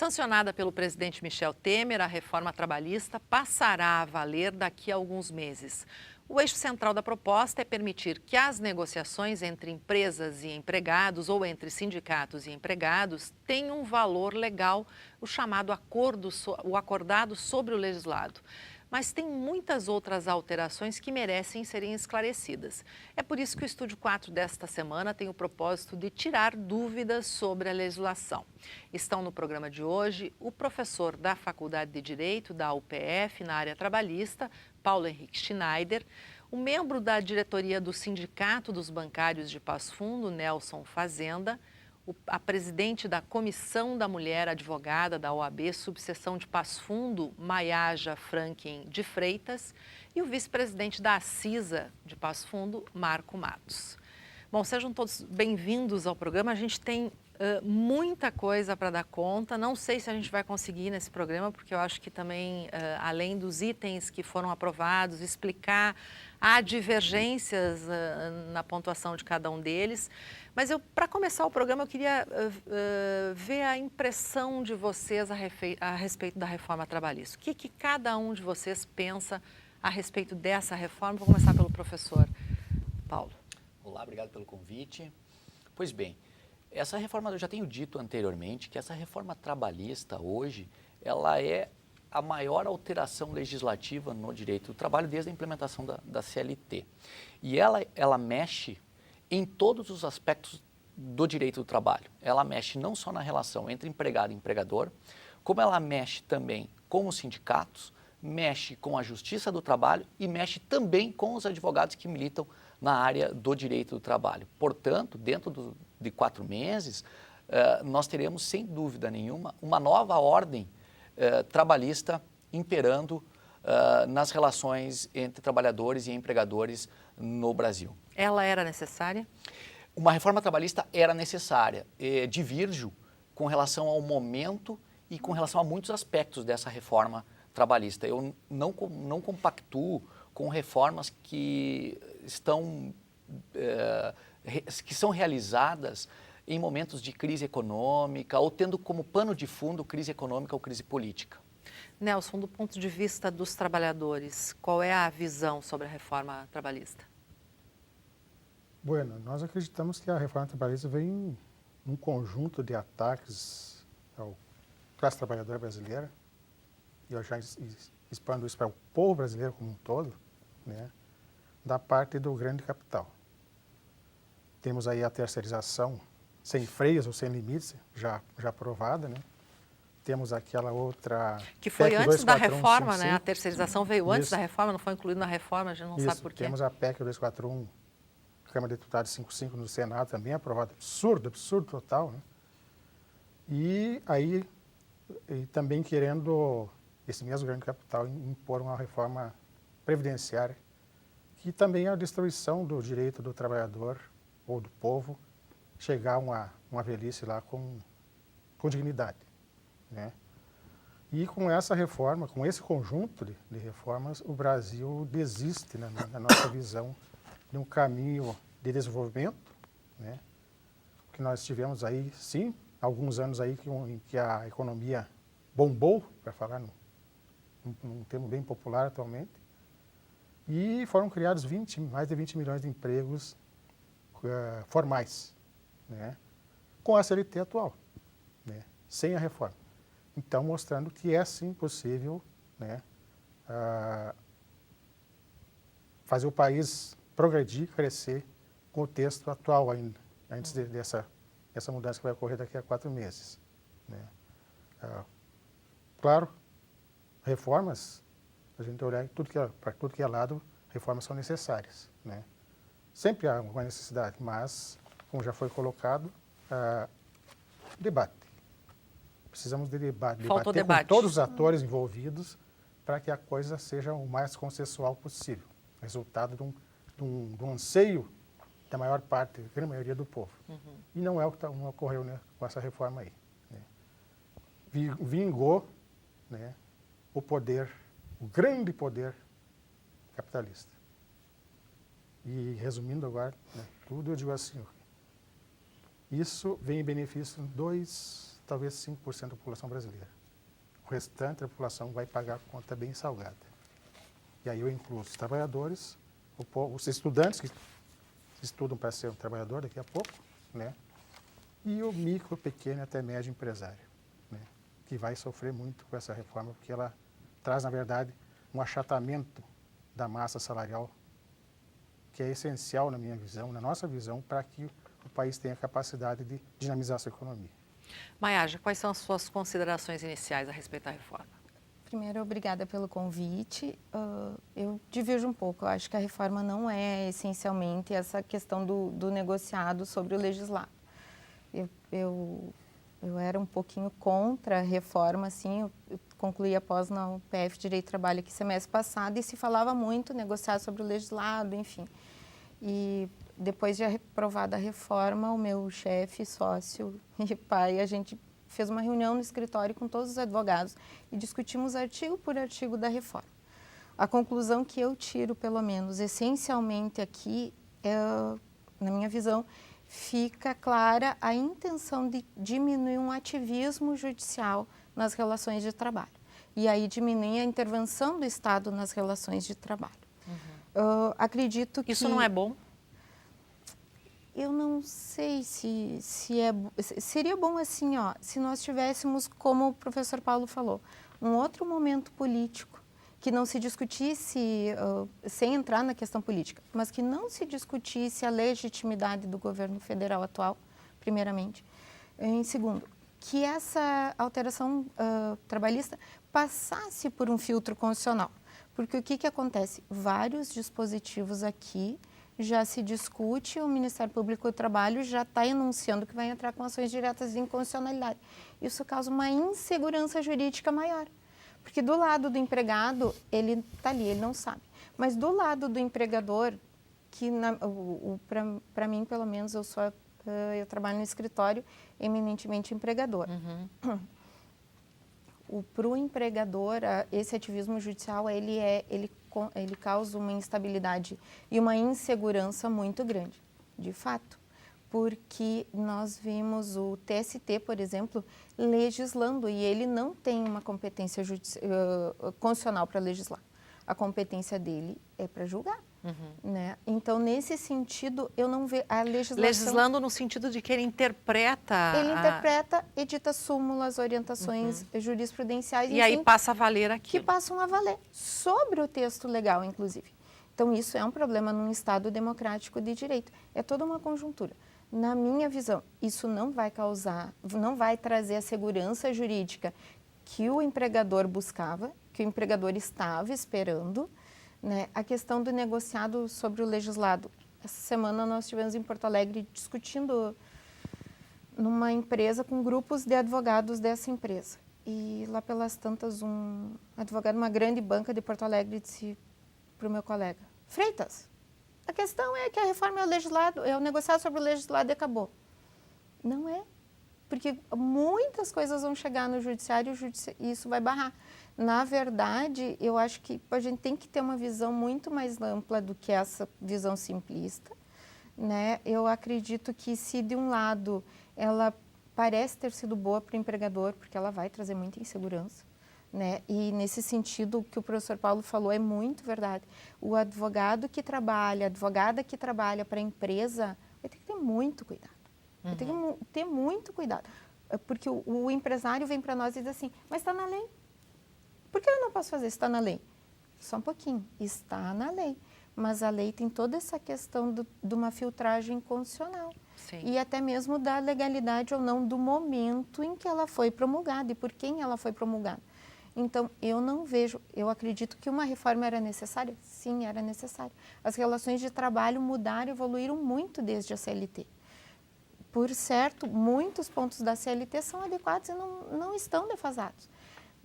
Sancionada pelo presidente Michel Temer, a reforma trabalhista passará a valer daqui a alguns meses. O eixo central da proposta é permitir que as negociações entre empresas e empregados ou entre sindicatos e empregados tenham um valor legal, o chamado o acordado sobre o legislado. Mas tem muitas outras alterações que merecem serem esclarecidas. É por isso que o Estúdio 4 desta semana tem o propósito de tirar dúvidas sobre a legislação. Estão no programa de hoje o professor da Faculdade de Direito da UPF na área trabalhista, Paulo Henrique Schneider, o membro da diretoria do Sindicato dos Bancários de Passo Fundo, Nelson Fazenda, a presidente da Comissão da Mulher Advogada da OAB, subseção de Passo Fundo, Maiaja Franklin de Freitas, e o vice-presidente da ACISA de Passo Fundo, Marco Matos. Bom, sejam todos bem-vindos ao programa. A gente tem muita coisa para dar conta. Não sei se a gente vai conseguir nesse programa, porque eu acho que também, além dos itens que foram aprovados, explicar, há divergências na pontuação de cada um deles. Mas para começar o programa, eu queria ver a impressão de vocês a respeito da reforma trabalhista. O que cada um de vocês pensa a respeito dessa reforma? Vou começar pelo professor Paulo. Olá, obrigado pelo convite. Pois bem, essa reforma, eu já tenho dito anteriormente, que essa reforma trabalhista hoje, ela é a maior alteração legislativa no direito do trabalho desde a implementação da CLT. E ela mexe em todos os aspectos do direito do trabalho. Ela mexe não só na relação entre empregado e empregador, como ela mexe também com os sindicatos, mexe com a justiça do trabalho e mexe também com os advogados que militam na área do direito do trabalho. Portanto, dentro de 4 meses, nós teremos, sem dúvida nenhuma, uma nova ordem trabalhista imperando nas relações entre trabalhadores e empregadores no Brasil. Ela era necessária? Uma reforma trabalhista era necessária. Divirjo com relação ao momento e com relação a muitos aspectos dessa reforma trabalhista. Eu não compactuo com reformas que são realizadas em momentos de crise econômica ou tendo como pano de fundo crise econômica ou crise política. Nelson, do ponto de vista dos trabalhadores, qual é a visão sobre a reforma trabalhista? Bueno, nós acreditamos que a reforma trabalhista vem num conjunto de ataques à classe trabalhadora brasileira, e eu já expando isso para o povo brasileiro como um todo, né, da parte do grande capital. Temos aí a terceirização sem freios ou sem limites, já aprovada, né? Temos aquela outra... Que foi PEC antes da 241, reforma, né? A terceirização veio antes Isso. da reforma, não foi incluído na reforma, a gente não sabe por quê. Temos a PEC 241, Câmara de Deputados 55 no Senado também aprovada. Absurdo total, né? E aí, também querendo, esse mesmo grande capital, impor uma reforma previdenciária, que também é a destruição do direito do trabalhador ou do povo chegar a uma velhice lá com dignidade, né? E com essa reforma, com esse conjunto de reformas, o Brasil desiste, né, na nossa visão, de um caminho de desenvolvimento, né? Que nós tivemos aí, sim, alguns anos aí em que a economia bombou, para falar num termo bem popular atualmente, e foram criados mais de 20 milhões de empregos formais, né? Com a CLT atual, né? Sem a reforma. Então, mostrando que é sim possível, né, fazer o país progredir, crescer com o texto atual ainda, antes dessa mudança que vai ocorrer daqui a 4 meses, né? Claro, reformas, a gente olhar para tudo que é lado, reformas são necessárias, né? Sempre há uma necessidade, mas, como já foi colocado, debate. Precisamos de debater com todos os atores envolvidos para que a coisa seja o mais consensual possível. Resultado de um anseio da maior parte, da grande maioria do povo. Uhum. E não é o que não ocorreu, né, com essa reforma aí, né? Vingou, né, o poder, o grande poder capitalista. E resumindo agora, né, tudo, eu digo assim, isso vem em benefício de talvez 5% da população brasileira. O restante da população vai pagar a conta bem salgada. E aí eu incluo os trabalhadores, os estudantes que estudam para ser um trabalhador daqui a pouco, né? E o micro, pequeno e até médio empresário, né? Que vai sofrer muito com essa reforma, porque ela traz, na verdade, um achatamento da massa salarial, que é essencial na minha visão, na nossa visão, para que o país tenha capacidade de dinamizar a sua economia. Maiaja, quais são as suas considerações iniciais a respeito da reforma? Primeiro, obrigada pelo convite. Eu divirjo um pouco. Eu acho que a reforma não é essencialmente essa questão do negociado sobre o legislado. Eu era um pouquinho contra a reforma, assim, eu concluí após na UPF Direito e Trabalho aqui semestre passado e se falava muito negociar sobre o legislado, enfim. E depois de aprovada a reforma, o meu chefe, sócio e pai, a gente fez uma reunião no escritório com todos os advogados e discutimos artigo por artigo da reforma. A conclusão que eu tiro, pelo menos, essencialmente aqui, na minha visão, fica clara a intenção de diminuir um ativismo judicial nas relações de trabalho. E aí diminuir a intervenção do Estado nas relações de trabalho. Acredito que... Isso não é bom? Eu não sei se é... Seria bom assim, ó, se nós tivéssemos, como o professor Paulo falou, um outro momento político que não se discutisse, sem entrar na questão política, mas que não se discutisse a legitimidade do governo federal atual, primeiramente. Em segundo, que essa alteração trabalhista passasse por um filtro constitucional. Porque o que acontece? Vários dispositivos aqui já se discute, o Ministério Público do Trabalho já está enunciando que vai entrar com ações diretas de inconstitucionalidade. Isso causa uma insegurança jurídica maior. Porque do lado do empregado, ele está ali, ele não sabe. Mas do lado do empregador, que para mim, pelo menos, eu trabalho no escritório eminentemente empregador. Para o empregador, esse ativismo judicial, ele causa uma instabilidade e uma insegurança muito grande, de fato. Porque nós vimos o TST, por exemplo, legislando e ele não tem uma competência constitucional para legislar. A competência dele é para julgar. Né? Então, nesse sentido, eu não vejo a legislação... Legislando no sentido de que ele interpreta... Ele interpreta, edita súmulas, orientações jurisprudenciais... E aí passa a valer aquilo. Que passam a valer, sobre o texto legal, inclusive. Então, isso é um problema num Estado democrático de direito. É toda uma conjuntura. Na minha visão, isso não vai trazer a segurança jurídica que o empregador buscava, que o empregador estava esperando, né? A questão do negociado sobre o legislado. Essa semana nós estivemos em Porto Alegre discutindo numa empresa com grupos de advogados dessa empresa. E lá pelas tantas, um advogado de uma grande banca de Porto Alegre disse para o meu colega: Freitas, a questão é que a reforma é o legislado, é o negociado sobre o legislado e acabou. Não é, porque muitas coisas vão chegar no judiciário e isso vai barrar. Na verdade, eu acho que a gente tem que ter uma visão muito mais ampla do que essa visão simplista, né? Eu acredito que se de um lado ela parece ter sido boa para o empregador, porque ela vai trazer muita insegurança, né? E nesse sentido, o que o professor Paulo falou é muito verdade. O advogado que trabalha, a advogada que trabalha para a empresa, vai ter que ter muito cuidado. Vai ter que ter muito cuidado. Porque o empresário vem para nós e diz assim, mas está na lei. Por que eu não posso fazer? Está na lei. Só um pouquinho. Está na lei. Mas a lei tem toda essa questão de uma filtragem constitucional. Sim. E até mesmo da legalidade ou não do momento em que ela foi promulgada e por quem ela foi promulgada. Então, eu acredito que uma reforma era necessária? Sim, era necessária. As relações de trabalho mudaram, evoluíram muito desde a CLT. Por certo, muitos pontos da CLT são adequados e não estão defasados.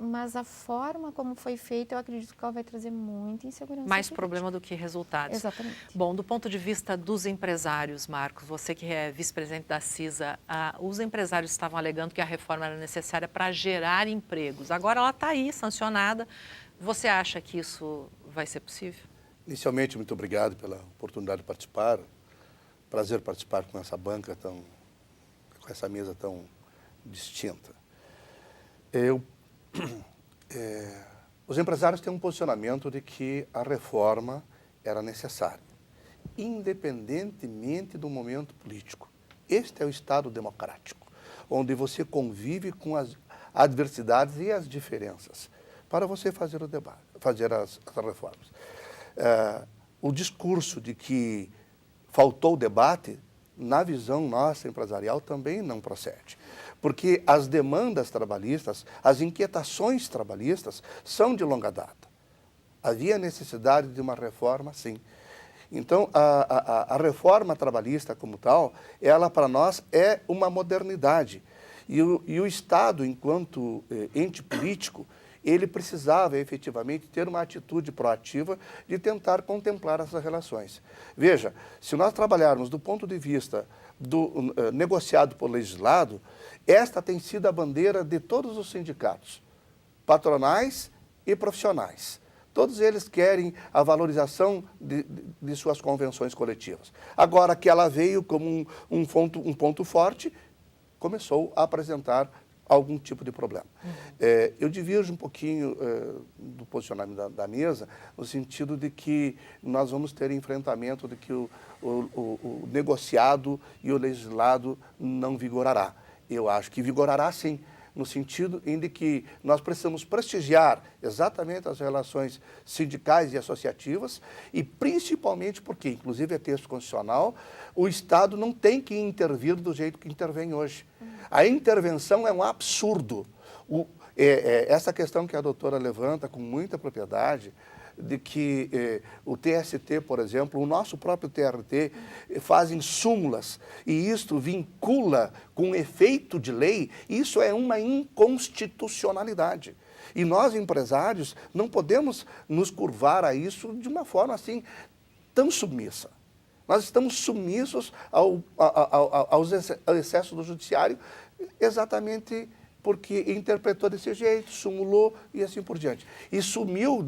Mas a forma como foi feita, eu acredito que ela vai trazer muita insegurança. Mais problema do que resultados. Exatamente. Bom, do ponto de vista dos empresários, Marcos, você que é vice-presidente da CISA, os empresários estavam alegando que a reforma era necessária para gerar empregos. Agora ela está aí, sancionada. Você acha que isso vai ser possível? Inicialmente, muito obrigado pela oportunidade de participar. Prazer participar com essa banca com essa mesa tão distinta. Os empresários têm um posicionamento de que a reforma era necessária, independentemente do momento político. Este é o Estado democrático, onde você convive com as adversidades e as diferenças para você fazer o debate, fazer as reformas. O discurso de que faltou debate, na visão nossa empresarial, também não procede. Porque as demandas trabalhistas, as inquietações trabalhistas são de longa data. Havia necessidade de uma reforma, sim. Então, a reforma trabalhista como tal, ela para nós é uma modernidade. E o Estado, enquanto ente político, ele precisava efetivamente ter uma atitude proativa de tentar contemplar essas relações. Veja, se nós trabalharmos do ponto de vista do negociado por legislado, esta tem sido a bandeira de todos os sindicatos, patronais e profissionais. Todos eles querem a valorização de suas convenções coletivas. Agora que ela veio como um ponto forte, começou a apresentar algum tipo de problema. Eu divirjo um pouquinho do posicionamento da mesa, no sentido de que nós vamos ter enfrentamento de que o negociado e o legislado não vigorará. Eu acho que vigorará sim, no sentido em de que nós precisamos prestigiar exatamente as relações sindicais e associativas e principalmente porque, inclusive é texto constitucional, o Estado não tem que intervir do jeito que intervém hoje. A intervenção é um absurdo. Essa questão que a doutora levanta com muita propriedade, de que o TST, por exemplo, o nosso próprio TRT, fazem súmulas e isto vincula com efeito de lei, isso é uma inconstitucionalidade. E nós, empresários, não podemos nos curvar a isso de uma forma assim tão submissa. Nós estamos submissos aos excessos do judiciário exatamente porque interpretou desse jeito, sumulou e assim por diante. E sumiu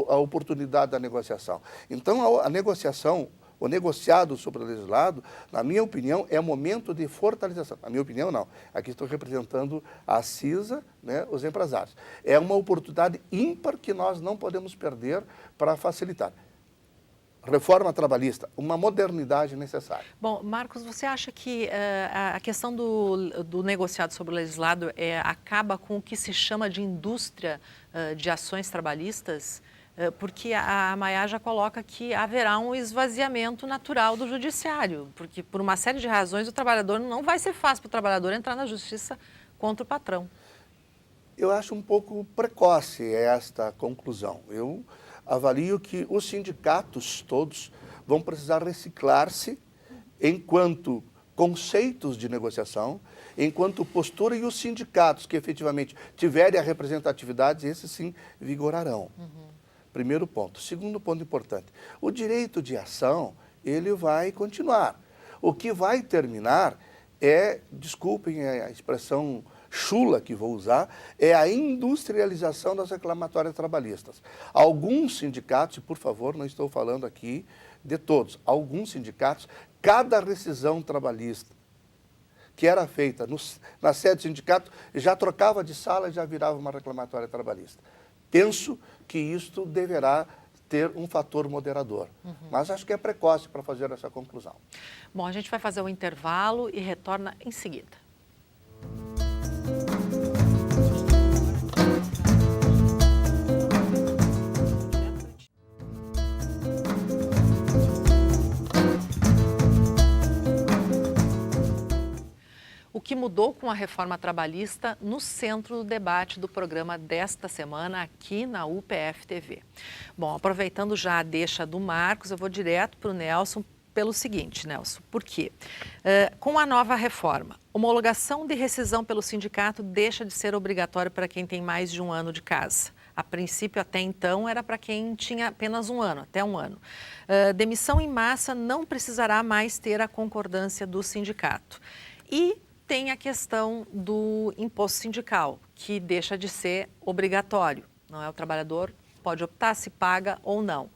a oportunidade da negociação. Então, a negociação, o negociado sobre o legislado, na minha opinião, é um momento de fortalecização. Na minha opinião, não. Aqui estou representando a CISA, né, os empresários. É uma oportunidade ímpar que nós não podemos perder para facilitar. Reforma trabalhista, uma modernidade necessária. Bom, Marcos, você acha que a questão do negociado sobre o legislado acaba com o que se chama de indústria de ações trabalhistas? Porque a Maiá já coloca que haverá um esvaziamento natural do judiciário, porque por uma série de razões o trabalhador não vai ser fácil para o trabalhador entrar na justiça contra o patrão. Eu acho um pouco precoce esta conclusão. Eu avalio que os sindicatos todos vão precisar reciclar-se enquanto conceitos de negociação, enquanto postura, e os sindicatos que efetivamente tiverem a representatividade, esses sim vigorarão. Primeiro ponto. Segundo ponto importante, o direito de ação, ele vai continuar. O que vai terminar desculpem a expressão chula que vou usar, é a industrialização das reclamatórias trabalhistas. Alguns sindicatos, e por favor, não estou falando aqui de todos, alguns sindicatos, cada rescisão trabalhista que era feita na sede do sindicato já trocava de sala e já virava uma reclamatória trabalhista. Penso que isto deverá ter um fator moderador. Mas acho que é precoce para fazer essa conclusão. Bom, a gente vai fazer um intervalo e retorna em seguida. O que mudou com a reforma trabalhista no centro do debate do programa desta semana aqui na UPF TV. Bom, aproveitando já a deixa do Marcos, eu vou direto para o Nelson pelo seguinte, Nelson. Por quê? Com a nova reforma, homologação de rescisão pelo sindicato deixa de ser obrigatório para quem tem mais de um ano de casa. A princípio, até então, era para quem tinha apenas um ano, até um ano. Demissão em massa não precisará mais ter a concordância do sindicato. E tem a questão do imposto sindical, que deixa de ser obrigatório. Não é? O trabalhador pode optar se paga ou não.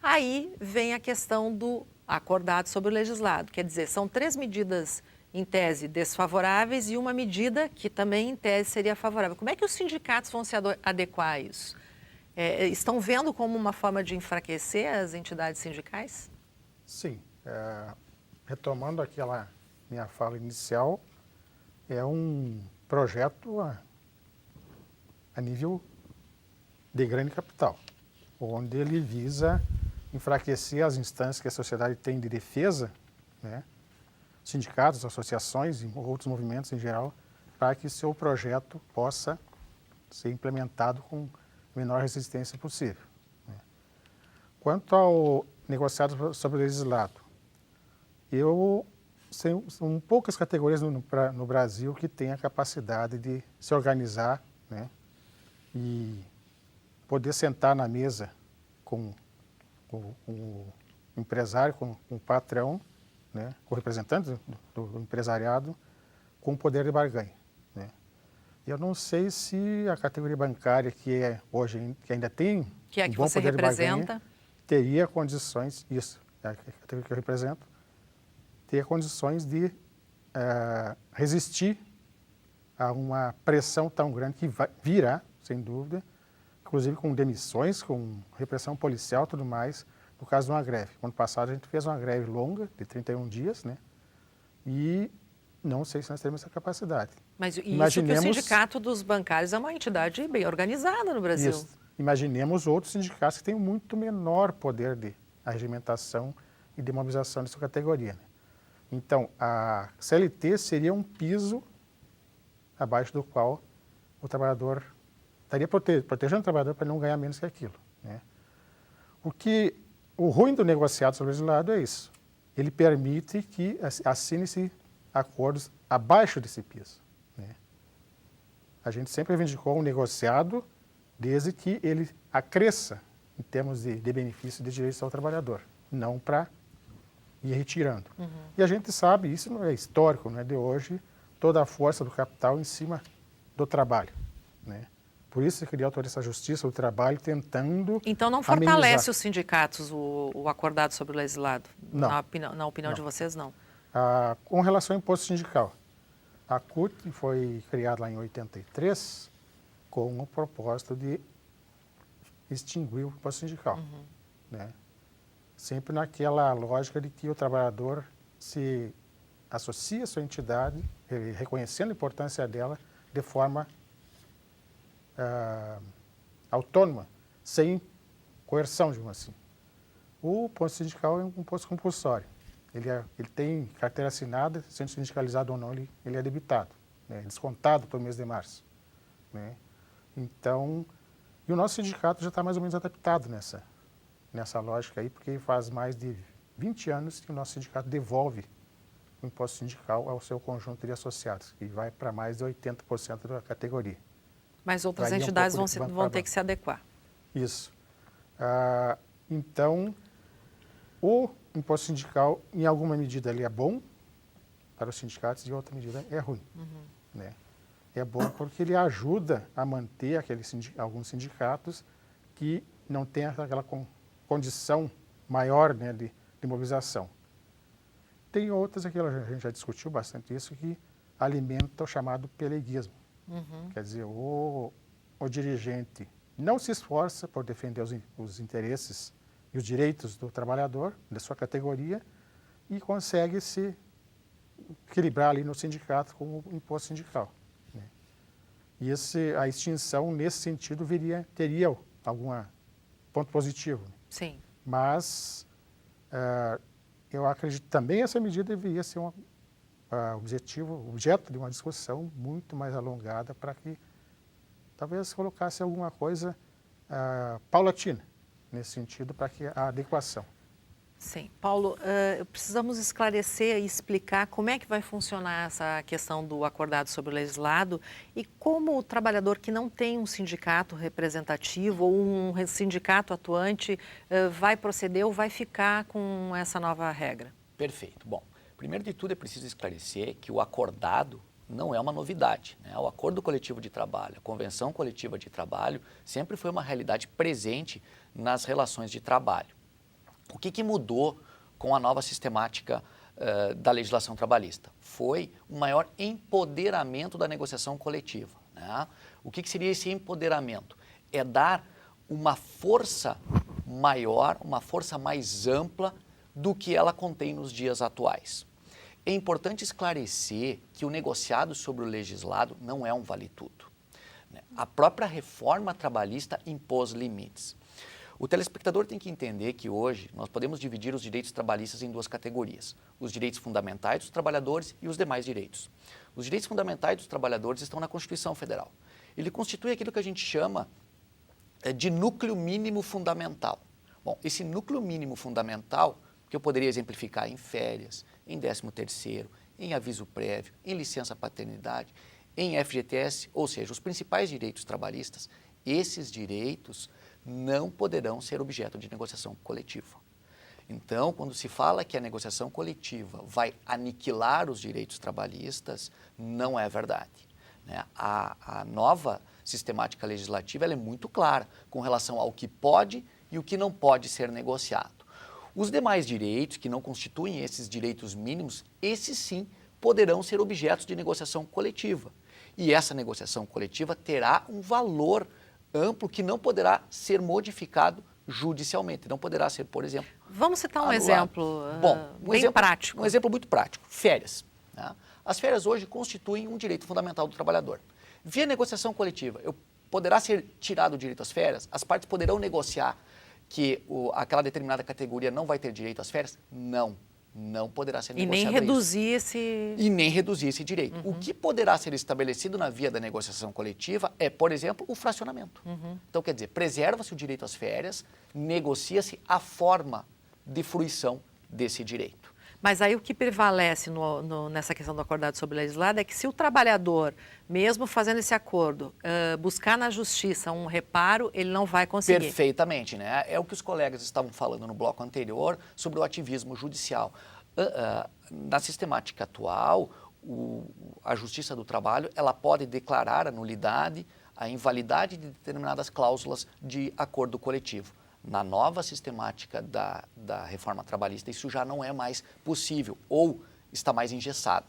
Aí vem a questão do acordado sobre o legislado. Quer dizer, são 3 medidas em tese, desfavoráveis e uma medida que também, em tese, seria favorável. Como é que os sindicatos vão se adequar a isso? Estão vendo como uma forma de enfraquecer as entidades sindicais? Sim. Retomando aquela minha fala inicial, é um projeto a nível de grande capital, onde ele visa enfraquecer as instâncias que a sociedade tem de defesa, né? Sindicatos, associações e outros movimentos em geral, para que seu projeto possa ser implementado com a menor resistência possível, né? Quanto ao negociado sobre o legislado, são poucas categorias no Brasil que têm a capacidade de se organizar, né, e poder sentar na mesa com o empresário, com o patrão, né, com o representante do empresariado, com poder de barganha, né. Eu não sei se a categoria bancária que ainda tem que é a que bom você poder de representa, barganha, teria condições, isso, é a categoria que eu represento, teria condições de resistir a uma pressão tão grande que virá, sem dúvida, inclusive com demissões, com repressão policial e tudo mais, no caso de uma greve. Ano passado a gente fez uma greve longa, de 31 dias, né? E não sei se nós teremos essa capacidade. Mas isso que o Sindicato dos Bancários é uma entidade bem organizada no Brasil. Isso. Imaginemos outros sindicatos que têm muito menor poder de arregimentação e de mobilização dessa categoria, né? Então, a CLT seria um piso abaixo do qual o trabalhador estaria protegendo o trabalhador para não ganhar menos que aquilo, né? O ruim do negociado sobre o legislado é isso. Ele permite que assine-se acordos abaixo desse piso, né? A gente sempre reivindicou um negociado desde que ele acresça em termos de benefício e de direitos ao trabalhador, não para ir retirando. Uhum. E a gente sabe, isso não é histórico, não é de hoje, toda a força do capital em cima do trabalho, né? Por isso se criou toda essa justiça do trabalho tentando Então não fortalece amenizar os sindicatos o acordado sobre o legislado? Não. Na opinião de vocês, não? Com relação ao imposto sindical, a CUT foi criada lá em 83 com o propósito de extinguir o imposto sindical, né? Sempre naquela lógica de que o trabalhador se associa à sua entidade, reconhecendo a importância dela de forma autônoma, sem coerção, digamos assim. O imposto sindical é um imposto compulsório. Ele tem carteira assinada, sendo sindicalizado ou não, ele é debitado, né? Descontado para o mês de março, né? Então, e o nosso sindicato já está mais ou menos adaptado nessa lógica aí, porque faz mais de 20 anos que o nosso sindicato devolve o imposto sindical ao seu conjunto de associados, que vai para mais de 80% da categoria. Mas outras entidades vão ter que se adequar. Isso. Então, o imposto sindical, em alguma medida, ele é bom para os sindicatos, e em outra medida é ruim, né? É bom porque ele ajuda a manter alguns sindicatos que não têm aquela condição maior, né, de mobilização. Tem outras, aqui a gente já discutiu bastante isso, que alimentam o chamado peleguismo. Quer dizer, o dirigente não se esforça por defender os interesses e os direitos do trabalhador, da sua categoria, e consegue se equilibrar ali no sindicato com o imposto sindical, né? E a extinção, nesse sentido, teria algum ponto positivo, né? Sim. Mas eu acredito também que essa medida deveria ser objeto de uma discussão muito mais alongada para que talvez colocasse alguma coisa paulatina nesse sentido, para que a adequação. Sim. Paulo, precisamos esclarecer e explicar como é que vai funcionar essa questão do acordado sobre o legislado e como o trabalhador que não tem um sindicato representativo ou um sindicato atuante vai proceder ou vai ficar com essa nova regra. Perfeito. Bom, primeiro de tudo é preciso esclarecer que o acordado não é uma novidade, né? O acordo coletivo de trabalho, a convenção coletiva de trabalho sempre foi uma realidade presente nas relações de trabalho. O que mudou com a nova sistemática da legislação trabalhista? Foi um maior empoderamento da negociação coletiva, né? O que seria esse empoderamento? É dar uma força maior, uma força mais ampla do que ela contém nos dias atuais. É importante esclarecer que o negociado sobre o legislado não é um vale-tudo. A própria reforma trabalhista impôs limites. O telespectador tem que entender que hoje nós podemos dividir os direitos trabalhistas em duas categorias: os direitos fundamentais dos trabalhadores e os demais direitos. Os direitos fundamentais dos trabalhadores estão na Constituição Federal. Ele constitui aquilo que a gente chama de núcleo mínimo fundamental. Bom, esse núcleo mínimo fundamental, que eu poderia exemplificar em férias, em 13º, em aviso prévio, em licença paternidade, em FGTS, ou seja, os principais direitos trabalhistas, esses direitos não poderão ser objeto de negociação coletiva. Então, quando se fala que a negociação coletiva vai aniquilar os direitos trabalhistas, não é verdade, né? A nova sistemática legislativa ela é muito clara com relação ao que pode e o que não pode ser negociado. Os demais direitos, que não constituem esses direitos mínimos, esses sim poderão ser objetos de negociação coletiva. E essa negociação coletiva terá um valor amplo que não poderá ser modificado judicialmente. Não poderá ser, por exemplo... Vamos citar um anulado. exemplo bem prático. Um exemplo muito prático. Férias, né? As férias hoje constituem um direito fundamental do trabalhador. Via negociação coletiva, poderá ser tirado o direito às férias? As partes poderão negociar que aquela determinada categoria não vai ter direito às férias? Não. Não poderá ser negociado. E nem reduzir esse... E nem reduzir esse direito. O que poderá ser estabelecido na via da negociação coletiva é, por exemplo, o fracionamento. Então, quer dizer, preserva-se o direito às férias, negocia-se a forma de fruição desse direito. Mas aí o que prevalece nessa questão do acordado sobre o legislado é que se o trabalhador, mesmo fazendo esse acordo, buscar na justiça um reparo, ele não vai conseguir. Perfeitamente, né? É o que os colegas estavam falando no bloco anterior sobre o ativismo judicial. Na sistemática atual, a Justiça do Trabalho ela pode declarar a nulidade, a invalidade de determinadas cláusulas de acordo coletivo. Na nova sistemática da reforma trabalhista, isso já não é mais possível ou está mais engessada.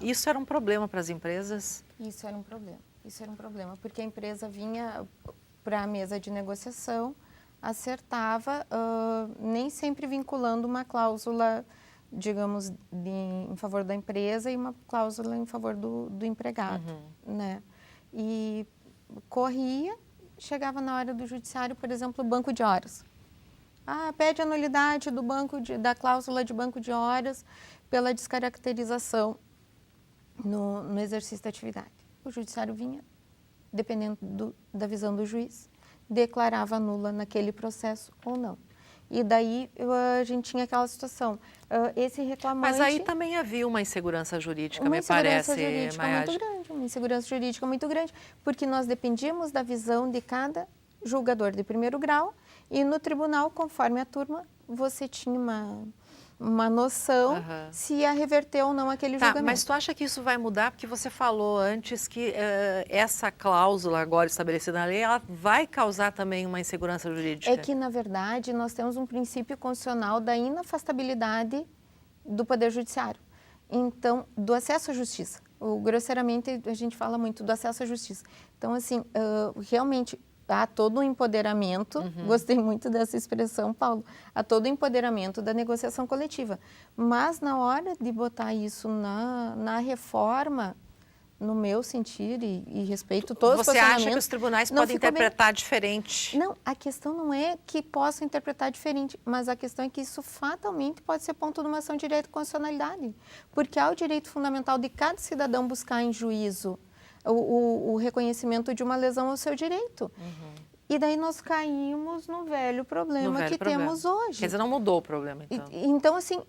Isso era um problema para as empresas? Isso era um problema. Isso era um problema, porque a empresa vinha para a mesa de negociação, acertava, nem sempre vinculando uma cláusula, digamos, em favor da empresa e uma cláusula em favor do empregado, né? E corria. Chegava na hora do judiciário, por exemplo, o banco de horas. Pede a nulidade da cláusula de banco de horas pela descaracterização no exercício da atividade. O judiciário vinha, dependendo da visão do juiz, declarava nula naquele processo ou não. E daí a gente tinha aquela situação, esse reclamante... Mas aí também havia uma insegurança jurídica, me parece, Mayage. Uma insegurança jurídica muito grande, porque nós dependíamos da visão de cada julgador de primeiro grau e no tribunal, conforme a turma, você tinha uma noção se ia reverter ou não aquele julgamento. Mas tu acha que isso vai mudar? Porque você falou antes que essa cláusula agora estabelecida na lei, ela vai causar também uma insegurança jurídica. É que, na verdade, nós temos um princípio constitucional da inafastabilidade do Poder Judiciário. Então, do acesso à justiça. Grosseiramente, a gente fala muito do acesso à justiça. Então, assim, realmente... Há todo um empoderamento, gostei muito dessa expressão, Paulo, há todo o empoderamento da negociação coletiva. Mas na hora de botar isso na reforma, no meu sentir e respeito todos os posicionamentos... Você acha que os tribunais podem interpretar diferente? Não, a questão não é que possam interpretar diferente, mas a questão é que isso fatalmente pode ser ponto de uma ação de direito de constitucionalidade. Porque há o direito fundamental de cada cidadão buscar em juízo o reconhecimento de uma lesão ao seu direito. E daí nós caímos no velho problema temos hoje. Quer dizer, não mudou o problema, então. Então, assim,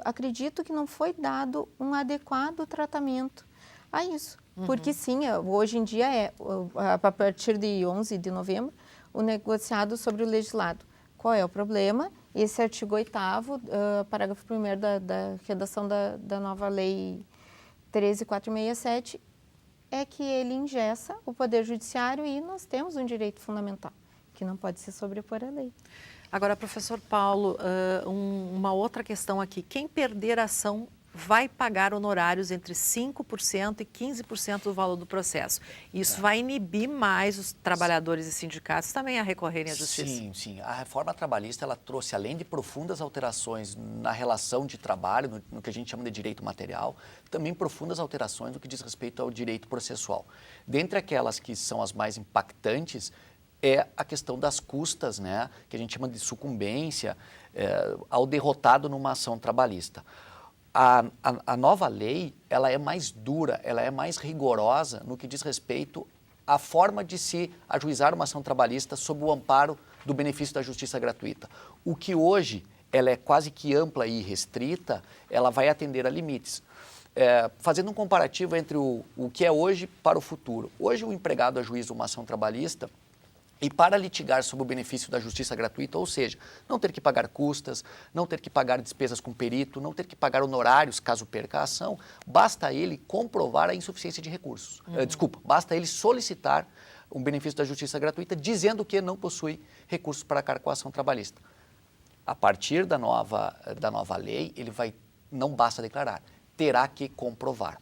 acredito que não foi dado um adequado tratamento a isso. Porque, sim, hoje em dia a partir de 11 de novembro, o negociado sobre o legislado. Qual é o problema? Esse artigo 8º, parágrafo 1º da redação da nova lei 13.467, é que ele engessa o Poder Judiciário e nós temos um direito fundamental, que não pode se sobrepor à lei. Agora, professor Paulo, uma outra questão aqui. Quem perder a ação vai pagar honorários entre 5% e 15% do valor do processo. Isso vai inibir mais os trabalhadores e sindicatos também a recorrerem à justiça? Sim, sim. A reforma trabalhista, ela trouxe, além de profundas alterações na relação de trabalho, no que a gente chama de direito material, também profundas alterações no que diz respeito ao direito processual. Dentre aquelas que são as mais impactantes, é a questão das custas, né, que a gente chama de sucumbência, ao derrotado numa ação trabalhista. A nova lei, ela é mais dura, ela é mais rigorosa no que diz respeito à forma de se ajuizar uma ação trabalhista sob o amparo do benefício da justiça gratuita. O que hoje ela é quase que ampla e restrita, ela vai atender a limites. Fazendo um comparativo entre o que é hoje para o futuro. Hoje o empregado ajuiza uma ação trabalhista e para litigar sob o benefício da justiça gratuita, ou seja, não ter que pagar custas, não ter que pagar despesas com perito, não ter que pagar honorários caso perca a ação, basta ele comprovar a insuficiência de recursos. Basta ele solicitar um benefício da justiça gratuita dizendo que não possui recursos para arcar com a ação trabalhista. A partir da nova lei, não basta declarar, terá que comprovar.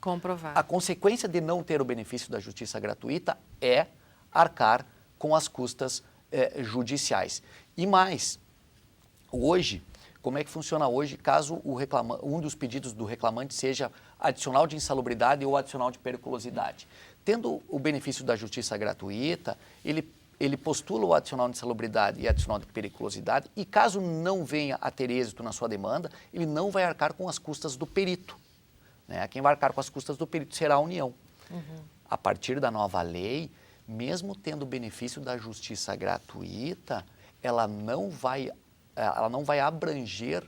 A consequência de não ter o benefício da justiça gratuita é arcar com as custas judiciais. E mais, hoje, como é que funciona hoje caso um dos pedidos do reclamante seja adicional de insalubridade ou adicional de periculosidade? Tendo o benefício da justiça gratuita, ele postula o adicional de insalubridade e adicional de periculosidade e caso não venha a ter êxito na sua demanda, ele não vai arcar com as custas do perito. Né? Quem vai arcar com as custas do perito será a União. A partir da nova lei, mesmo tendo o benefício da justiça gratuita, ela não vai abranger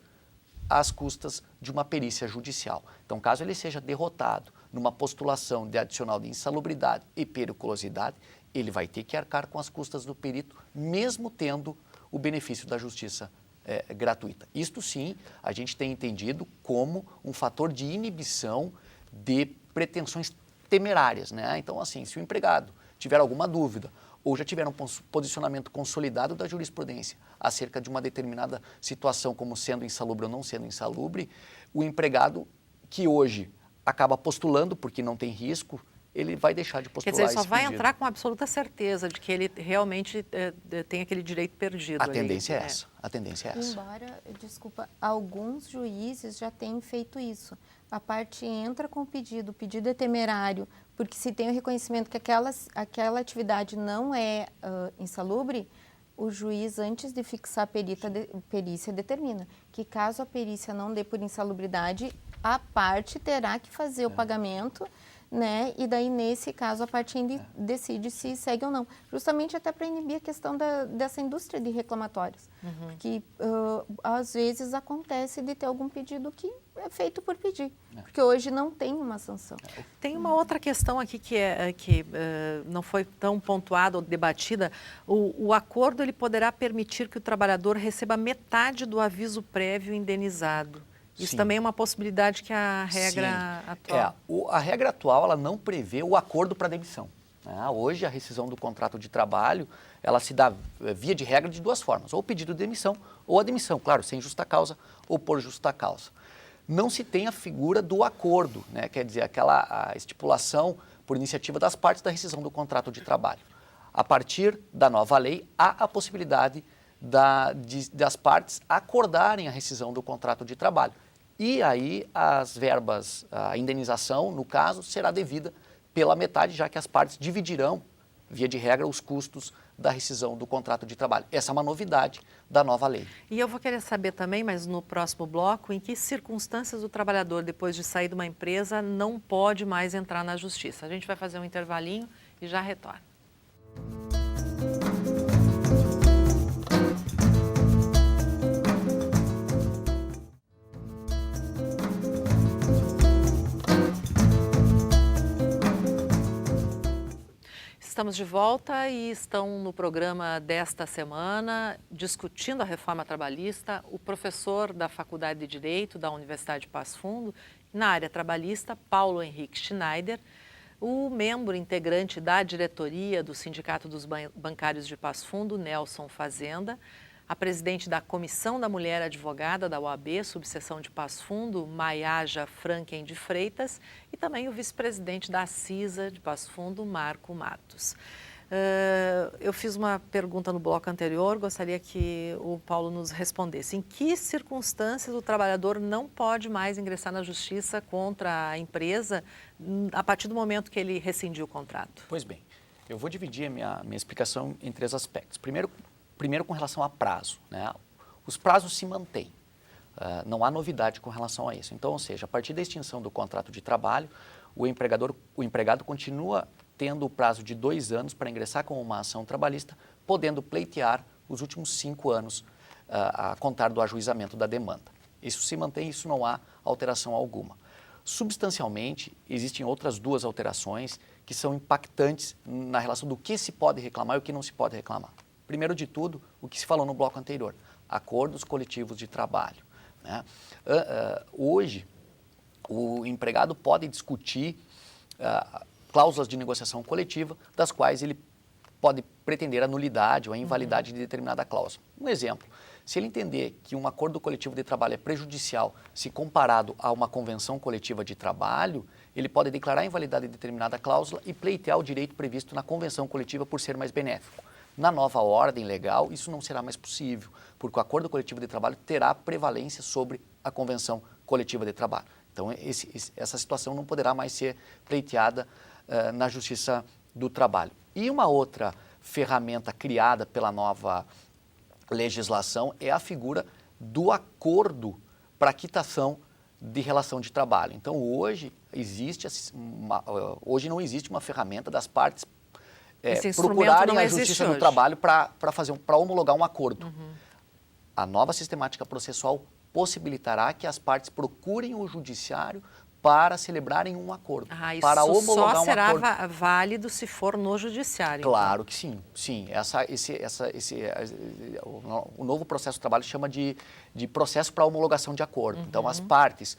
as custas de uma perícia judicial. Então, caso ele seja derrotado numa postulação de adicional de insalubridade e periculosidade, ele vai ter que arcar com as custas do perito, mesmo tendo o benefício da justiça gratuita. Isto sim, a gente tem entendido como um fator de inibição de pretensões temerárias, né? Então, assim, se o empregado tiver alguma dúvida ou já tiver um posicionamento consolidado da jurisprudência acerca de uma determinada situação como sendo insalubre ou não sendo insalubre, o empregado que hoje acaba postulando porque não tem risco, ele vai deixar de postular. Quer dizer, ele só vai pedido. Entrar com absoluta certeza de que ele realmente tem aquele direito perdido. A tendência é essa. A tendência é essa. Embora, alguns juízes já tenham feito isso. A parte entra com o pedido é temerário, porque se tem o reconhecimento que aquela atividade não é insalubre, o juiz, antes de fixar a perícia, determina que caso a perícia não dê por insalubridade, a parte terá que fazer o pagamento, né? E daí, nesse caso, a parte decide se segue ou não. Justamente até para inibir a questão dessa indústria de reclamatórios. Porque, às vezes, acontece de ter algum pedido que é feito por pedir. Porque hoje não tem uma sanção. Tem uma outra questão aqui que não foi tão pontuada ou debatida. O acordo ele poderá permitir que o trabalhador receba metade do aviso prévio indenizado. Isso também é uma possibilidade que a regra atual... A regra atual ela não prevê o acordo para demissão. Né? Hoje, a rescisão do contrato de trabalho, ela se dá, via de regra, de duas formas. Ou o pedido de demissão, ou a demissão, claro, sem justa causa ou por justa causa. Não se tem a figura do acordo, né? Quer dizer, a estipulação por iniciativa das partes da rescisão do contrato de trabalho. A partir da nova lei, há a possibilidade das partes acordarem a rescisão do contrato de trabalho. E aí as verbas, a indenização, no caso, será devida pela metade, já que as partes dividirão, via de regra, os custos da rescisão do contrato de trabalho. Essa é uma novidade da nova lei. E eu vou querer saber também, mas no próximo bloco, em que circunstâncias o trabalhador, depois de sair de uma empresa, não pode mais entrar na justiça. A gente vai fazer um intervalinho e já retorna. Estamos de volta e estão no programa desta semana discutindo a reforma trabalhista o professor da Faculdade de Direito da Universidade de Passo Fundo, na área trabalhista, Paulo Henrique Schneider. o membro integrante da diretoria do Sindicato dos Bancários de Passo Fundo, Nelson Fazenda, a presidente da Comissão da Mulher Advogada da OAB, subseção de Passo Fundo, Maiaja Franken de Freitas, e também o vice-presidente da CISA de Passo Fundo, Marco Matos. Eu fiz uma pergunta no bloco anterior, gostaria que o Paulo nos respondesse. Em que circunstâncias o trabalhador não pode mais ingressar na justiça contra a empresa a partir do momento que ele rescindiu o contrato? Pois bem, eu vou dividir a minha explicação em 3 aspectos. Primeiro com relação a prazo, né? Os prazos se mantêm, não há novidade com relação a isso. Então, ou seja, a partir da extinção do contrato de trabalho, o empregado continua tendo o prazo de 2 anos para ingressar com uma ação trabalhista, podendo pleitear os últimos 5 anos a contar do ajuizamento da demanda. Isso se mantém, isso não há alteração alguma. Substancialmente, existem outras 2 alterações que são impactantes na relação do que se pode reclamar e o que não se pode reclamar. Primeiro de tudo, o que se falou no bloco anterior, acordos coletivos de trabalho, né? Hoje, o empregado pode discutir cláusulas de negociação coletiva, das quais ele pode pretender a nulidade ou a invalidade de determinada cláusula. Um exemplo, se ele entender que um acordo coletivo de trabalho é prejudicial se comparado a uma convenção coletiva de trabalho, ele pode declarar a invalidade de determinada cláusula e pleitear o direito previsto na convenção coletiva por ser mais benéfico. Na nova ordem legal, isso não será mais possível, porque o acordo coletivo de trabalho terá prevalência sobre a convenção coletiva de trabalho. Então, essa situação não poderá mais ser pleiteada na Justiça do Trabalho. E uma outra ferramenta criada pela nova legislação é a figura do acordo para quitação de relação de trabalho. Então, hoje não existe uma ferramenta das partes procurarem a Justiça do Trabalho para homologar um acordo. A nova sistemática processual possibilitará que as partes procurem o judiciário para celebrarem um acordo, para homologar só será um acordo. válido se for no judiciário. Claro que sim, sim. O novo processo de trabalho chama de processo para homologação de acordo. Então, as partes,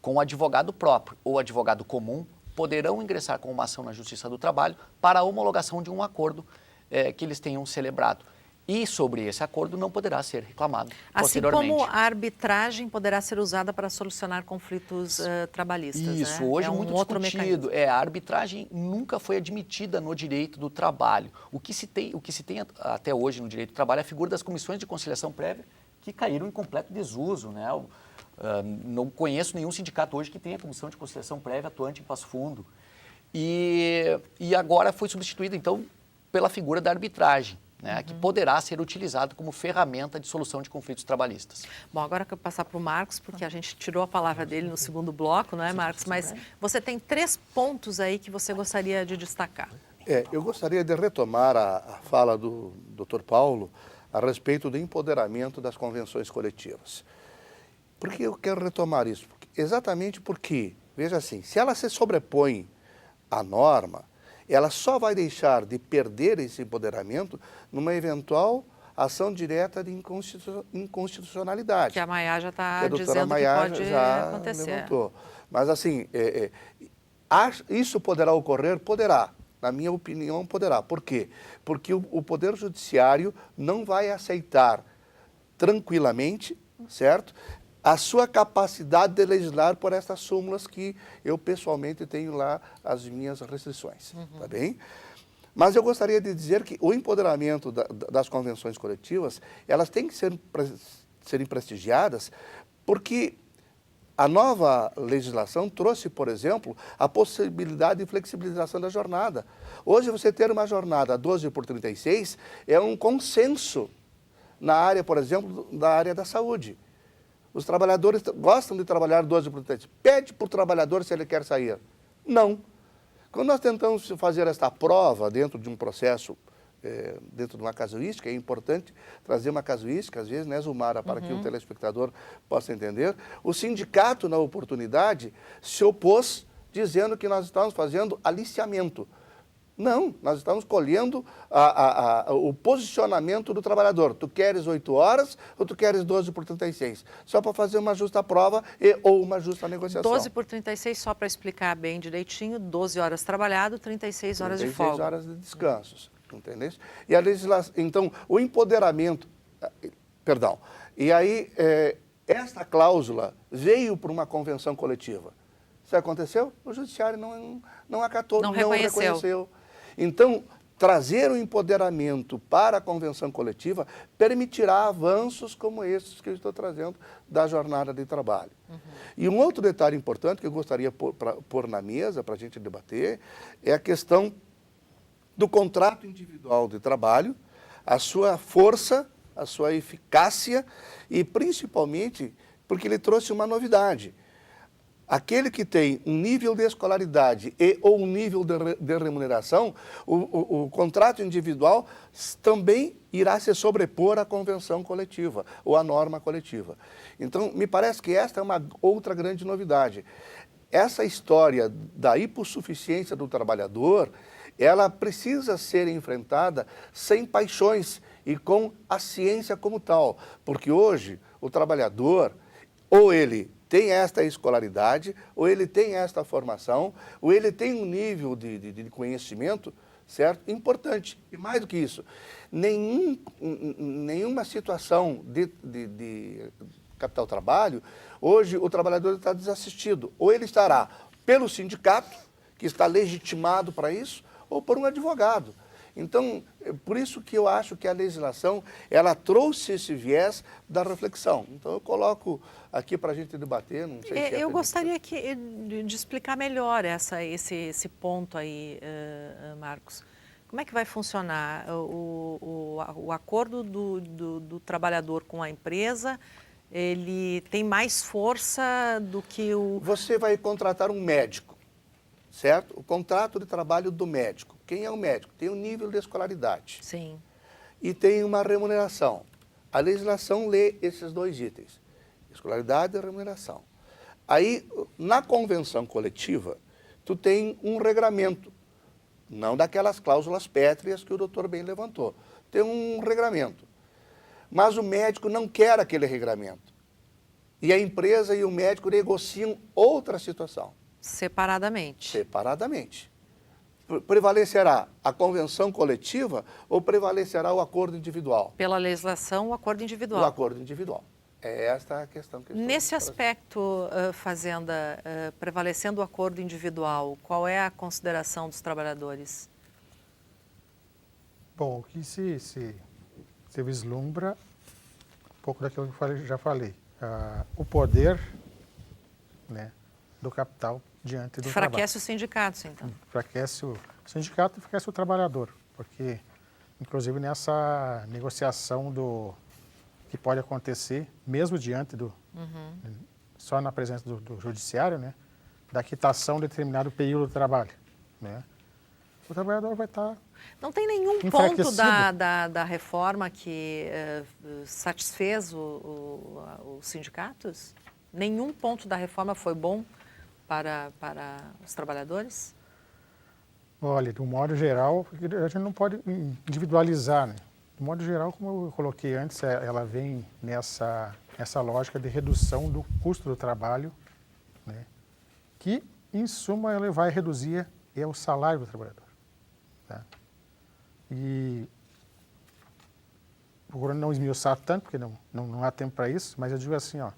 com o advogado próprio ou advogado comum, poderão ingressar com uma ação na Justiça do Trabalho para a homologação de um acordo que eles tenham celebrado. E sobre esse acordo não poderá ser reclamado posteriormente. Assim como a arbitragem poderá ser usada para solucionar conflitos trabalhistas. Isso, né? hoje é muito outro discutido. mecanismo. A arbitragem nunca foi admitida no direito do trabalho. O que se tem até hoje no direito do trabalho é a figura das comissões de conciliação prévia que caíram em completo desuso, né? Não conheço nenhum sindicato hoje que tenha comissão de conciliação prévia atuante em Passo Fundo. E agora foi substituída, então, pela figura da arbitragem, né, que poderá ser utilizado como ferramenta de solução de conflitos trabalhistas. Bom, agora eu quero passar para o Marcos, porque a gente tirou a palavra dele no segundo bloco, não é, Marcos? Mas você tem 3 pontos aí que você gostaria de destacar. Eu gostaria de retomar a fala do Dr. Paulo a respeito do empoderamento das convenções coletivas. Por que eu quero retomar isso? Exatamente porque, veja assim, se ela se sobrepõe à norma, ela só vai deixar de perder esse empoderamento numa eventual ação direta de inconstitucionalidade. Que a Maiaja já está dizendo que pode acontecer. Levantou. Mas assim, isso poderá ocorrer? Poderá. Na minha opinião, poderá. Por quê? Porque o Poder Judiciário não vai aceitar tranquilamente, certo? A sua capacidade de legislar por essas súmulas que eu pessoalmente tenho lá as minhas restrições, tá bem? Mas eu gostaria de dizer que o empoderamento das convenções coletivas, elas têm que serem prestigiadas porque a nova legislação trouxe, por exemplo, a possibilidade de flexibilização da jornada. Hoje você ter uma jornada 12/36 é um consenso na área, por exemplo, da área da saúde. Os trabalhadores gostam de trabalhar 12/36. Pede para o trabalhador se ele quer sair. Não. Quando nós tentamos fazer esta prova dentro de um processo, dentro de uma casuística, é importante trazer uma casuística, às vezes, né, Zumara, para que o telespectador possa entender. O sindicato, na oportunidade, se opôs dizendo que nós estávamos fazendo aliciamento. Não, nós estamos colhendo o posicionamento do trabalhador. Tu queres 8 horas ou tu queres 12 por 36? Só para fazer uma justa prova ou uma justa negociação. 12 por 36, só para explicar bem direitinho, 12 horas trabalhado, 36 horas de folga. 36 horas de descansos, entendeu? E a legislação, então, o empoderamento, perdão, e aí esta cláusula veio para uma convenção coletiva. Isso aconteceu? O judiciário não acatou, não reconheceu. Então, trazer o empoderamento para a convenção coletiva permitirá avanços como esses que eu estou trazendo da jornada de trabalho. E um outro detalhe importante que eu gostaria de pôr na mesa para a gente debater é a questão do contrato individual de trabalho, a sua força, a sua eficácia e principalmente porque ele trouxe uma novidade. Aquele que tem um nível de escolaridade ou um nível de remuneração, o contrato individual também irá se sobrepor à convenção coletiva ou à norma coletiva. Então, me parece que esta é uma outra grande novidade. Essa história da hipossuficiência do trabalhador, ela precisa ser enfrentada sem paixões e com a ciência como tal, porque hoje o trabalhador, ou ele tem esta escolaridade, ou ele tem esta formação, ou ele tem um nível de conhecimento, certo? Importante. E mais do que isso, nenhuma situação de capital-trabalho, hoje o trabalhador está desassistido. Ou ele estará pelo sindicato, que está legitimado para isso, ou por um advogado. Então, é por isso que eu acho que a legislação, ela trouxe esse viés da reflexão. Então, eu coloco aqui para a gente debater, não sei se eu gostaria de explicar melhor esse ponto aí, Marcos. Como é que vai funcionar o acordo do trabalhador com a empresa? Ele tem mais força do que o... Você vai contratar um médico, certo? O contrato de trabalho do médico. Quem é o médico? Tem um nível de escolaridade. Sim. E tem uma remuneração. A legislação lê esses dois itens, escolaridade e remuneração. Aí, na convenção coletiva, tu tem um regramento, não daquelas cláusulas pétreas que o doutor bem levantou. Tem um regramento. Mas o médico não quer aquele regramento. E a empresa e o médico negociam outra situação. Separadamente. Separadamente. Prevalecerá a convenção coletiva ou prevalecerá o acordo individual? Pela legislação, o acordo individual. O acordo individual. É esta a questão que eu estou Nesse aspecto, Fazenda, prevalecendo o acordo individual, qual é a consideração dos trabalhadores? Bom, o que se vislumbra, um pouco daquilo que eu já falei, o poder, né, do capital diante do trabalho. Enfraquece os sindicatos, então. Enfraquece o sindicato e enfraquece o trabalhador, porque, inclusive, nessa negociação que pode acontecer, mesmo diante só na presença do judiciário, né, da quitação de determinado período de trabalho, né, o trabalhador vai estar Não tem nenhum ponto da reforma que satisfez os sindicatos? Nenhum ponto da reforma foi bom para os trabalhadores? Olha, do modo geral, a gente não pode individualizar, né? Do modo geral, como eu coloquei antes, ela vem nessa lógica de redução do custo do trabalho, né? Que, em suma, ela vai reduzir o salário do trabalhador. Tá? E, procurando não esmiuçar tanto, porque não há tempo para isso, mas eu digo assim, ó,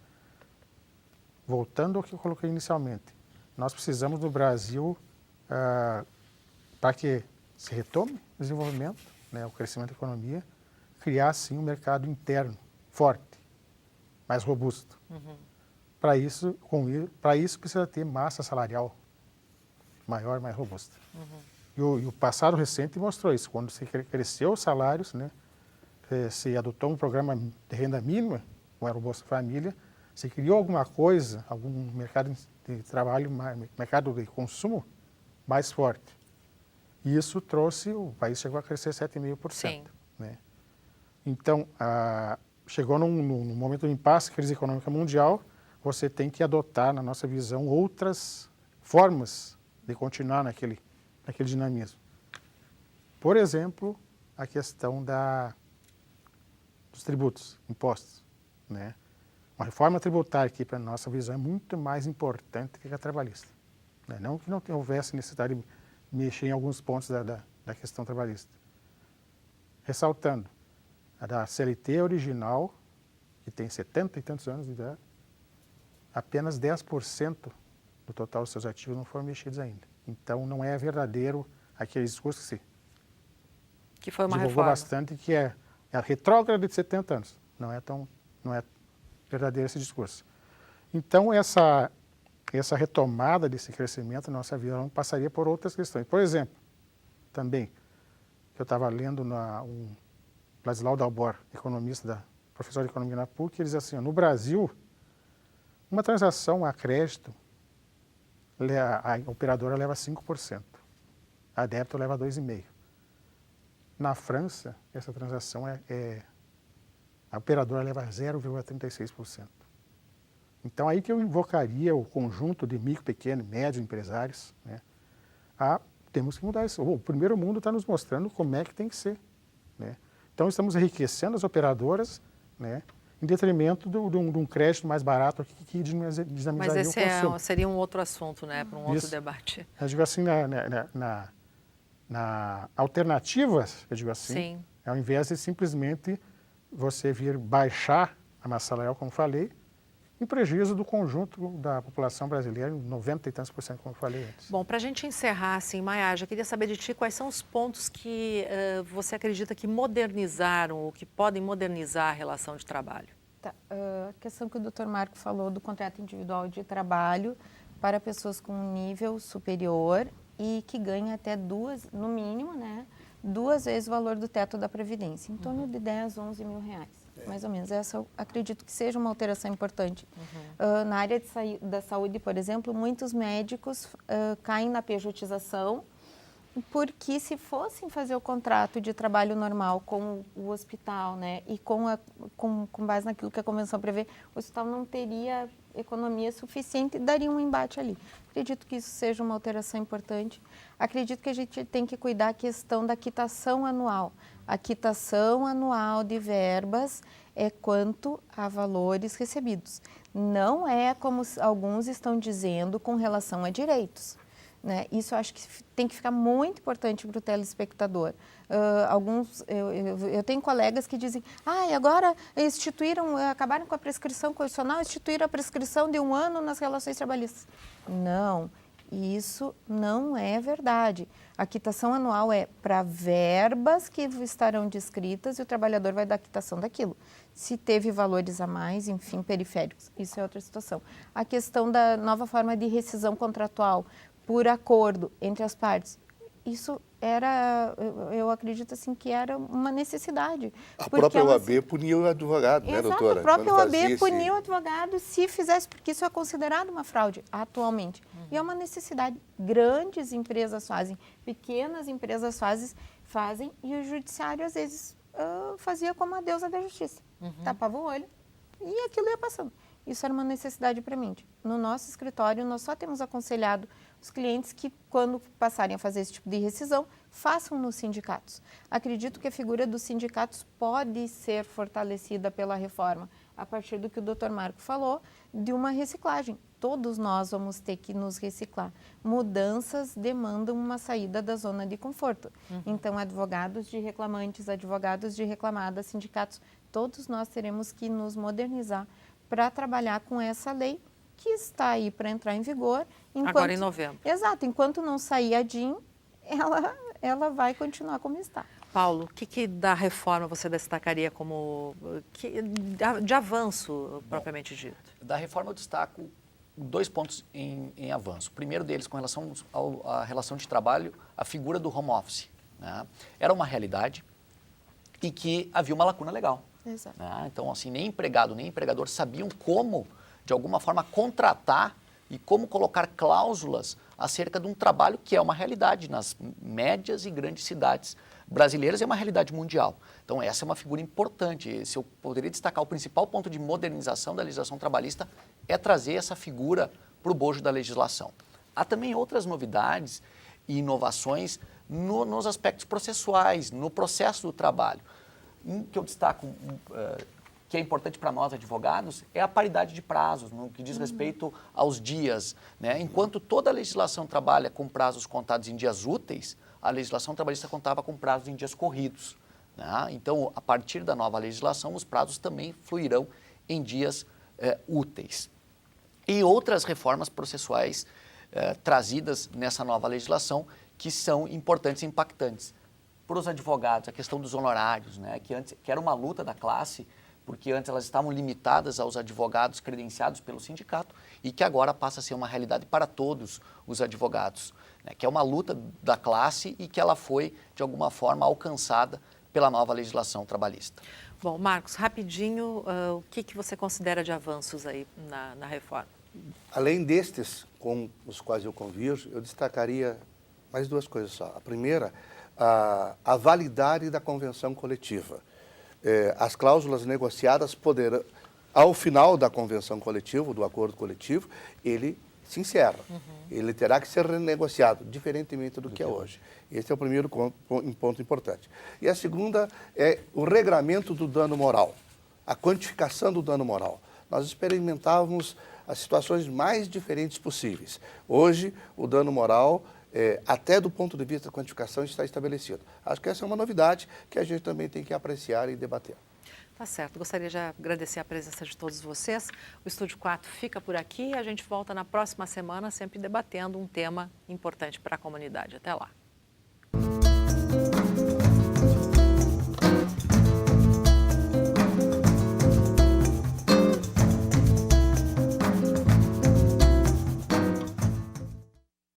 voltando ao que eu coloquei inicialmente, nós precisamos no Brasil, para que se retome o desenvolvimento, né, o crescimento da economia, criar, sim, um mercado interno forte, mais robusto. Para isso precisa ter massa salarial maior, mais robusta. E o passado recente mostrou isso. Quando se cresceu os salários, né, se adotou um programa de renda mínima, como era o Bolsa Família, se criou alguma coisa, algum mercado de trabalho, mercado de consumo mais forte. E isso trouxe, o país chegou a crescer 7,5%. Né? Então, chegou num momento de impasse, crise econômica mundial, você tem que adotar, na nossa visão, outras formas de continuar naquele dinamismo. Por exemplo, a questão dos tributos, impostos, né? Uma reforma tributária que, para a nossa visão, é muito mais importante que a trabalhista. Né? Não que não houvesse necessidade de mexer em alguns pontos da questão trabalhista. Ressaltando, a da CLT original, que tem 70 e tantos anos de idade, apenas 10% do total dos seus ativos não foram mexidos ainda. Então, não é verdadeiro aquele discurso Que foi uma divulgou reforma. bastante, que é a retrógrada de 70 anos. Não é verdadeiro esse discurso. Então, essa retomada desse crescimento, nossa visão passaria por outras questões. Por exemplo, também, que eu estava lendo um Ladislau Dalbor, professor de economia na PUC, ele diz assim, no Brasil, uma transação a crédito, a operadora leva 5%, a débito leva 2,5%. Na França, essa transação a operadora leva 0,36%. Então, aí que eu invocaria o conjunto de micro, pequeno e médio empresários, né, temos que mudar isso. O primeiro mundo está nos mostrando como é que tem que ser. Né? Então, estamos enriquecendo as operadoras, né, em detrimento de um crédito mais barato que dinamizaria Mas esse o consumo. seria um outro assunto, né, para um outro Isso. debate. Eu digo assim, na alternativas, eu digo assim, Sim. ao invés de simplesmente você vir baixar a massa salarial, como falei, em prejuízo do conjunto da população brasileira, 90 e tantos %, como eu falei antes. Bom, para a gente encerrar, assim, Maiaja, queria saber de ti quais são os pontos que você acredita que modernizaram ou que podem modernizar a relação de trabalho. Tá, a questão que o Dr. Marco falou do contrato individual de trabalho para pessoas com um nível superior e que ganha até no mínimo, né, 2 vezes o valor do teto da Previdência, em torno de 10, 11 mil reais, mais ou menos. Essa eu acredito que seja uma alteração importante. Na área da saúde, por exemplo, muitos médicos caem na pejotização, porque se fossem fazer o contrato de trabalho normal com o hospital, né, e com base naquilo que a convenção prevê, o hospital não teria economia suficiente e daria um embate ali. Acredito que isso seja uma alteração importante. Acredito que a gente tem que cuidar da questão da quitação anual. A quitação anual de verbas é quanto a valores recebidos. Não é como alguns estão dizendo com relação a direitos. Né? Isso eu acho que tem que ficar muito importante para o telespectador. Eu tenho colegas que dizem, agora acabaram com a prescrição constitucional, instituíram a prescrição de 1 ano nas relações trabalhistas. Não, isso não é verdade. A quitação anual é para verbas que estarão descritas e o trabalhador vai dar a quitação daquilo. Se teve valores a mais, enfim, periféricos, isso é outra situação. A questão da nova forma de rescisão contratual por acordo entre as partes, isso eu acredito assim que era uma necessidade. A própria OAB punia o advogado, né, doutora? Exato, a própria OAB punia o advogado se fizesse, porque isso é considerado uma fraude atualmente. E é uma necessidade. Grandes empresas fazem, pequenas empresas fazem e o judiciário às vezes fazia como a deusa da justiça. Tapava o olho e aquilo ia passando. Isso era uma necessidade premente. No nosso escritório, nós só temos aconselhado os clientes que, quando passarem a fazer esse tipo de rescisão, façam nos sindicatos. Acredito que a figura dos sindicatos pode ser fortalecida pela reforma, a partir do que o Dr. Marco falou, de uma reciclagem. Todos nós vamos ter que nos reciclar. Mudanças demandam uma saída da zona de conforto. Então, advogados de reclamantes, advogados de reclamadas, sindicatos, todos nós teremos que nos modernizar para trabalhar com essa lei que está aí para entrar em vigor. Agora em novembro. Exato. Enquanto não sair a DIN, ela vai continuar como está. Paulo, o que da reforma você destacaria como de avanço propriamente dito? Da reforma eu destaco 2 pontos em avanço. O primeiro deles, com relação à relação de trabalho, a figura do home office. Né? Era uma realidade e que havia uma lacuna legal. Exato. Né? Então, assim, nem empregado, nem empregador sabiam como, de alguma forma, contratar e como colocar cláusulas acerca de um trabalho que é uma realidade nas médias e grandes cidades brasileiras e é uma realidade mundial. Então, essa é uma figura importante. Se eu poderia destacar o principal ponto de modernização da legislação trabalhista é trazer essa figura para o bojo da legislação. Há também outras novidades e inovações nos aspectos processuais, no processo do trabalho. Um que eu destaco, que é importante para nós advogados, é a paridade de prazos, no que diz respeito aos dias, né? Enquanto toda a legislação trabalha com prazos contados em dias úteis, a legislação trabalhista contava com prazos em dias corridos, né? Então, a partir da nova legislação, os prazos também fluirão em dias úteis. E outras reformas processuais trazidas nessa nova legislação que são importantes e impactantes. Para os advogados, a questão dos honorários, né, que era uma luta da classe, porque antes elas estavam limitadas aos advogados credenciados pelo sindicato e que agora passa a ser uma realidade para todos os advogados, né, que é uma luta da classe e que ela foi, de alguma forma, alcançada pela nova legislação trabalhista. Bom, Marcos, rapidinho, o que você considera de avanços aí na reforma? Além destes com os quais eu convirjo, eu destacaria mais duas coisas só. A primeira, a validade da convenção coletiva. As cláusulas negociadas poderão, ao final da convenção coletiva, do acordo coletivo, ele se encerra. Ele terá que ser renegociado, diferentemente do que é hoje. Esse é o primeiro ponto importante. E a segunda é o regramento do dano moral, a quantificação do dano moral. Nós experimentávamos as situações mais diferentes possíveis. Hoje, o dano moral, até do ponto de vista da quantificação, está estabelecido. Acho que essa é uma novidade que a gente também tem que apreciar e debater. Tá certo. Gostaria de agradecer a presença de todos vocês. O Estúdio 4 fica por aqui e a gente volta na próxima semana, sempre debatendo um tema importante para a comunidade. Até lá.